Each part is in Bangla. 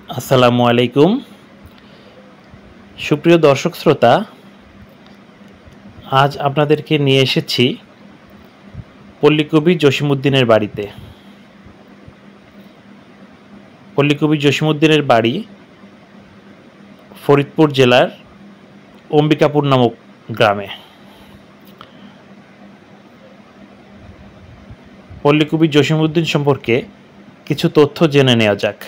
আসসালামু আলাইকুম। সুপ্রিয় দর্শক শ্রোতা, আজ আপনাদেরকে নিয়ে এসেছি পল্লীকবি জসীমউদ্দীনের বাড়িতে। পল্লীকবি জসীমউদ্দীনের বাড়ি ফরিদপুর জেলার অম্বিকাপুর নামক গ্রামে। পল্লীকবি জসীমউদ্দীন সম্পর্কে কিছু তথ্য জেনে নেওয়া যাক।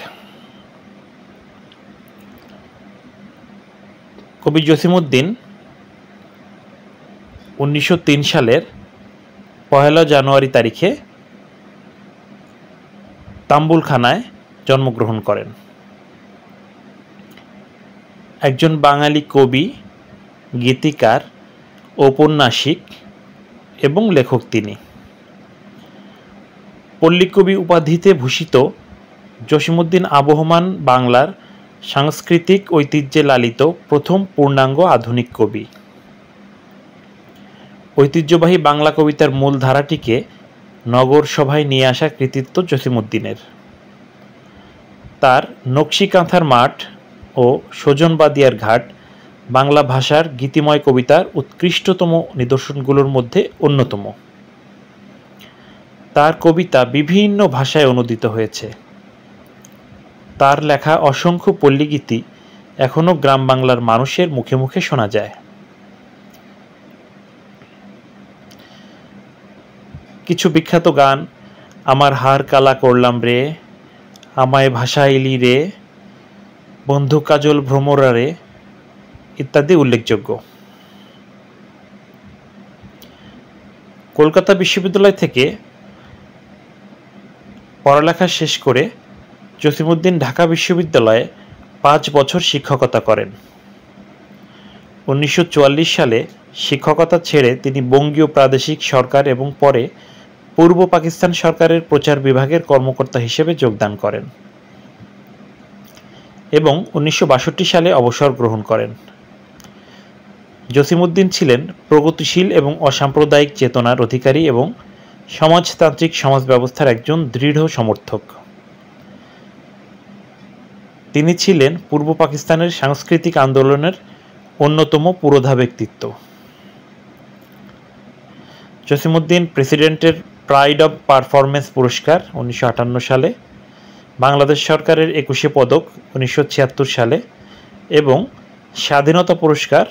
কবি জসীমউদ্দীন 1903 সালের 1 জানুয়ারি তারিখে তাম্বুলখানায় জন্মগ্রহণ করেন। একজন বাঙালি কবি, গীতিকার, ঔপন্যাসিক এবং লেখক তিনি। পল্লীকবি উপাধিতে ভূষিত জসীমউদ্দীন আবহমান বাংলার সাংস্কৃতিক ঐতিহ্যে লালিত প্রথম পূর্ণাঙ্গ আধুনিক কবি। ঐতিহ্যবাহী বাংলা কবিতার মূল ধারাটিকে নগর সভায় নিয়ে আসা কৃতিত্ব জসীমউদ্দীনের। তার নকশিকাঁথার মাঠ ও সজনবাদিয়ার ঘাট বাংলা ভাষার গীতিময় কবিতার উৎকৃষ্টতম নিদর্শনগুলোর মধ্যে অন্যতম। তার কবিতা বিভিন্ন ভাষায় অনূদিত হয়েছে। তার লেখা অসংখ্য পল্লীগীতি এখনও গ্রাম বাংলার মানুষের মুখে মুখে শোনা যায়। কিছু বিখ্যাত গান, আমার হার কালা করলাম রে, আমায় ভাষাইলি রে, বন্ধু কাজল ভ্রমরা রে ইত্যাদি উল্লেখযোগ্য। কলকাতা বিশ্ববিদ্যালয় থেকে পড়ালেখা শেষ করে জসীমউদ্দীন ঢাকা বিশ্ববিদ্যালয়ে 5 বছর শিক্ষকতা করেন। 1944 সালে শিক্ষকতা ছেড়ে তিনি বঙ্গীয় প্রাদেশিক সরকার এবং পরে পূর্ব পাকিস্তান সরকারের প্রচার বিভাগের কর্মকর্তা হিসেবে যোগদান করেন এবং 1962 সালে অবসর গ্রহণ করেন। জসীমউদ্দীন ছিলেন প্রগতিশীল এবং অসাম্প্রদায়িক চেতনার অধিকারী এবং সমাজতান্ত্রিক সমাজ ব্যবস্থার একজন দৃঢ় সমর্থক। তিনি ছিলেন পূর্ব পাকিস্তানের সাংস্কৃতিক আন্দোলনের অন্যতম পুরোধা ব্যক্তিত্ব। জসীমউদ্দীন প্রেসিডেন্টের প্রাইড অব পারফরমেন্স পুরস্কার 1958 সালে, বাংলাদেশ সরকারের 21 পদক 1976 সালে এবং স্বাধীনতা পুরস্কার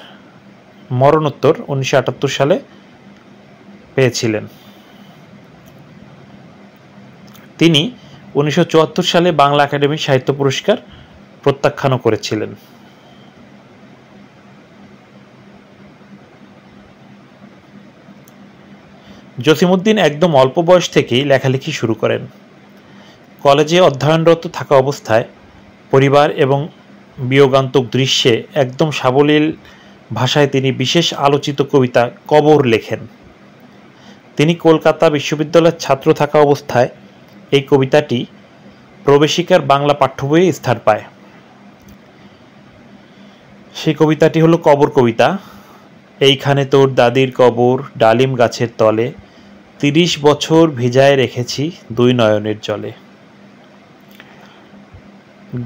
মরণোত্তর 1978 সালে পেয়েছিলেন। তিনি 1974 সালে বাংলা একাডেমি সাহিত্য পুরস্কার প্রত্যাখ্যানও করেছিলেন। জসীমউদ্দীন একদম অল্প বয়স থেকেই লেখালেখি শুরু করেন। কলেজে অধ্যয়নরত থাকা অবস্থায় পরিবার এবং বিয়োগান্তক দৃশ্যে একদম সাবলীল ভাষায় তিনি বিশেষ আলোচিত কবিতা কবর লেখেন। তিনি কলকাতা বিশ্ববিদ্যালয়ের ছাত্র থাকা অবস্থায় এই কবিতাটি প্রবেশিকার বাংলা পাঠ্য বইয়ে স্থান পায়। সেই কবিতাটি হলো কবর কবিতা। এইখানে তোর দাদির কবর ডালিম গাছের তলে, 30 বছর ভিজায় রেখেছি 2 নয়নের জলে।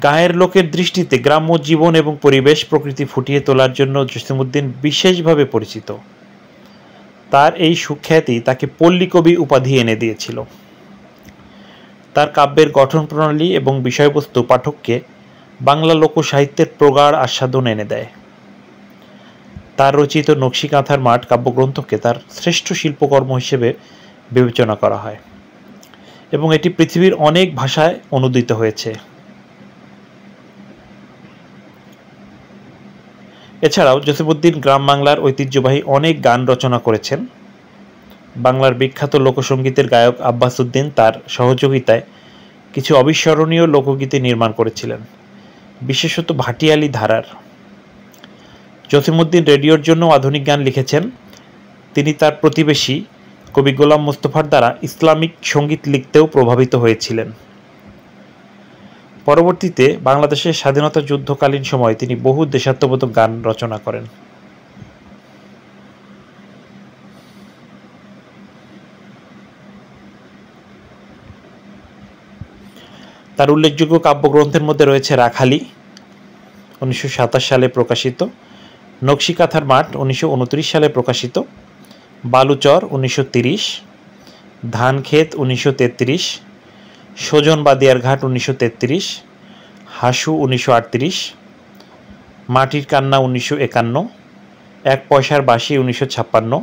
গায়ের লোকের দৃষ্টিতে গ্রাম্য জীবন এবং পরিবেশ প্রকৃতি ফুটিয়ে তোলার জন্য জসীমউদ্দীন বিশেষভাবে পরিচিত। তার এই সুখ্যাতি তাকে পল্লীকবি উপাধি এনে দিয়েছিল। তার কাব্যের গঠন প্রণালী এবং বিষয়বস্তু পাঠককে বাংলা লোকসাহিত্যের প্রগাঢ় আস্বাদন এনে দেয়। তার রচিত নকশিকাঁথার মাঠ কাব্যগ্রন্থকে তার শ্রেষ্ঠ শিল্পকর্ম হিসেবে বিবেচনা করা হয় এবং এটি পৃথিবীর অনেক ভাষায় অনূদিত হয়েছে। এছাড়াও জসীমউদ্দীন গ্রাম বাংলার ঐতিহ্যবাহী অনেক গান রচনা করেছেন। বাংলার বিখ্যাত লোকসঙ্গীতের গায়ক আব্বাস উদ্দিন তার সহযোগিতায় কিছু অবিস্মরণীয় লোকগীতি নির্মাণ করেছিলেন, বিশেষত ভাটিয়ালি ধারার। জসীমউদ্দীন রেডিওর জন্য আধুনিক গান লিখেছেন। তিনি তার প্রতিবেশী কবি গোলাম মোস্তফার দ্বারা ইসলামিক সঙ্গীত লিখতেও প্রভাবিত হয়েছিলেন। পরবর্তীতে বাংলাদেশের স্বাধীনতা যুদ্ধকালীন সময়ে তিনি বহু দেশাত্মবোধক গান রচনা করেন। তার উল্লেখযোগ্য কাব্যগ্রন্থের মধ্যে রয়েছে রাখালি 1927 সালে প্রকাশিত, নকশিকাঁথার মাঠ 1929 সালে প্রকাশিত, বালুচর 1930, ধানক্ষেত 1933, সজন বাদিয়ার ঘাট 1933, হাসু 1938, মাটির কান্না 1951, এক পয়সার বাঁশি 1956।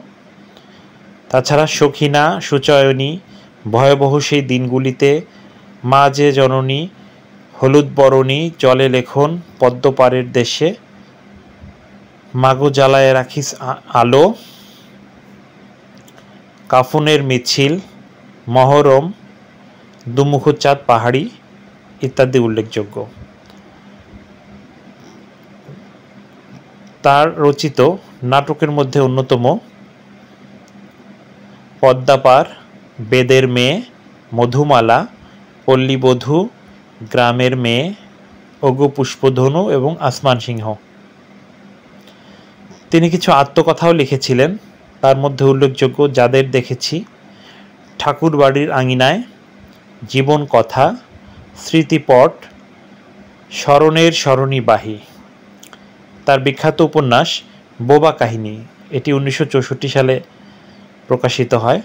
তাছাড়া সখিনা, সুচয়নী, ভয়াবহ সেই দিনগুলিতে, মা যে জননী, হলুদ বরণী, জলে লেখন, পদ্মপাড়ের দেশে, মাগো জ্বালায় রাখিস আলো, কাফনের মিছিল, মহরম, দুমুখ চাঁদ পাহাড়ি ইত্যাদি উল্লেখযোগ্য। তার রচিত নাটকের মধ্যে অন্যতম পদ্মাপার, বেদের মেয়ে, মধুমালা, পল্লীবধূ, গ্রামের মেয়ে, ওগো পুষ্পধনু এবং আসমান সিংহ। তিনি কিছু আত্মকথাও লিখেছিলেন, তার মধ্যে উল্লেখযোগ্য যাদের দেখেছি, ঠাকুর বাড়ির আঙিনায়, জীবন কথা, স্মৃতিপট, স্মরণের স্মরণীবাহী। তার বিখ্যাত উপন্যাস বোবা কাহিনী, এটি 1964 সালে প্রকাশিত হয়।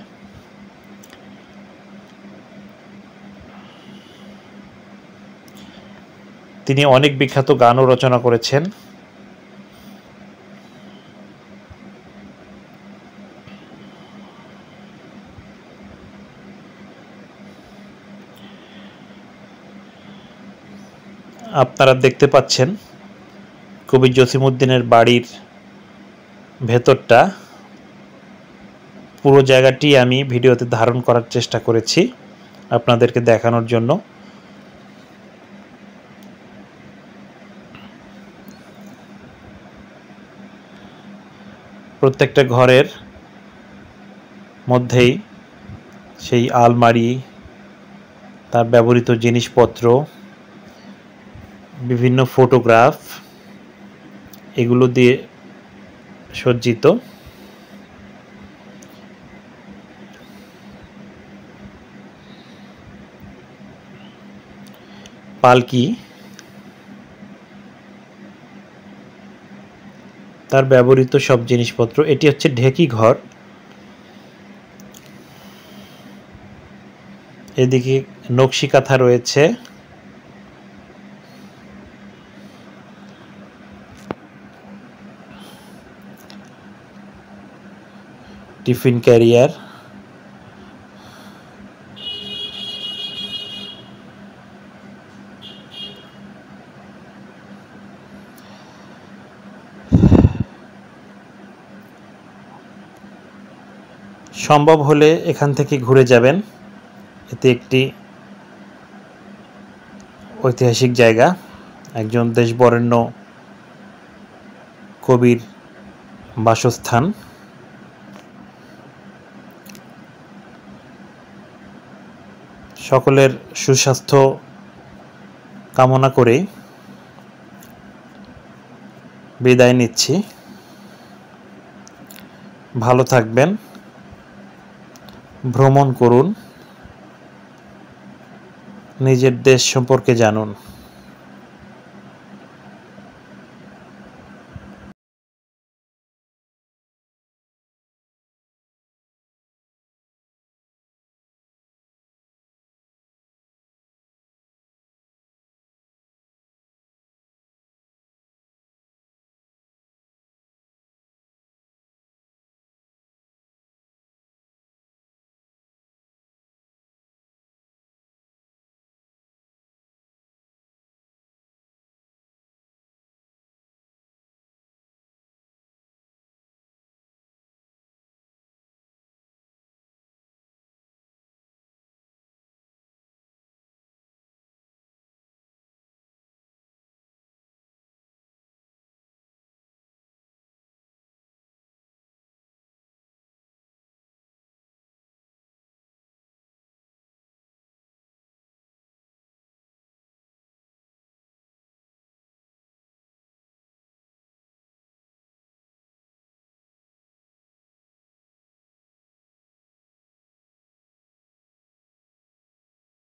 তিনি অনেক বিখ্যাত গানও রচনা করেছেন। আপনারা দেখতে পাচ্ছেন কবি জসিমউদ্দিনের বাড়ির ভেতরটা, পুরো জায়গাটি আমি ভিডিওতে ধারণ করার চেষ্টা করেছি আপনাদেরকে দেখানোর জন্য। প্রত্যেকটা ঘরের মধ্যেই সেই আলমারি, তার ব্যবহৃত জিনিসপত্র, বিভিন্ন ফটোগ্রাফ, এগুলো দিয়ে সজ্জিত। পালকি, তার ব্যবহৃত সব জিনিসপত্র। এটি হচ্ছে ঢেকি ঘর। এদিকে নকশিকাঁথা রয়েছে, টিফিন ক্যারিয়ার, সম্ভব হলে এখান থেকে ঘুরে যাবেন, এতে একটি ঐতিহাসিক জায়গা, একজন দেশবরেণ্য কবির বাসস্থান। সকলের সুস্বাস্থ্য কামনা করে বিদায় নিচ্ছি। ভালো থাকবেন, ভ্রমণ করুন, নিজের দেশ সম্পর্কে জানুন।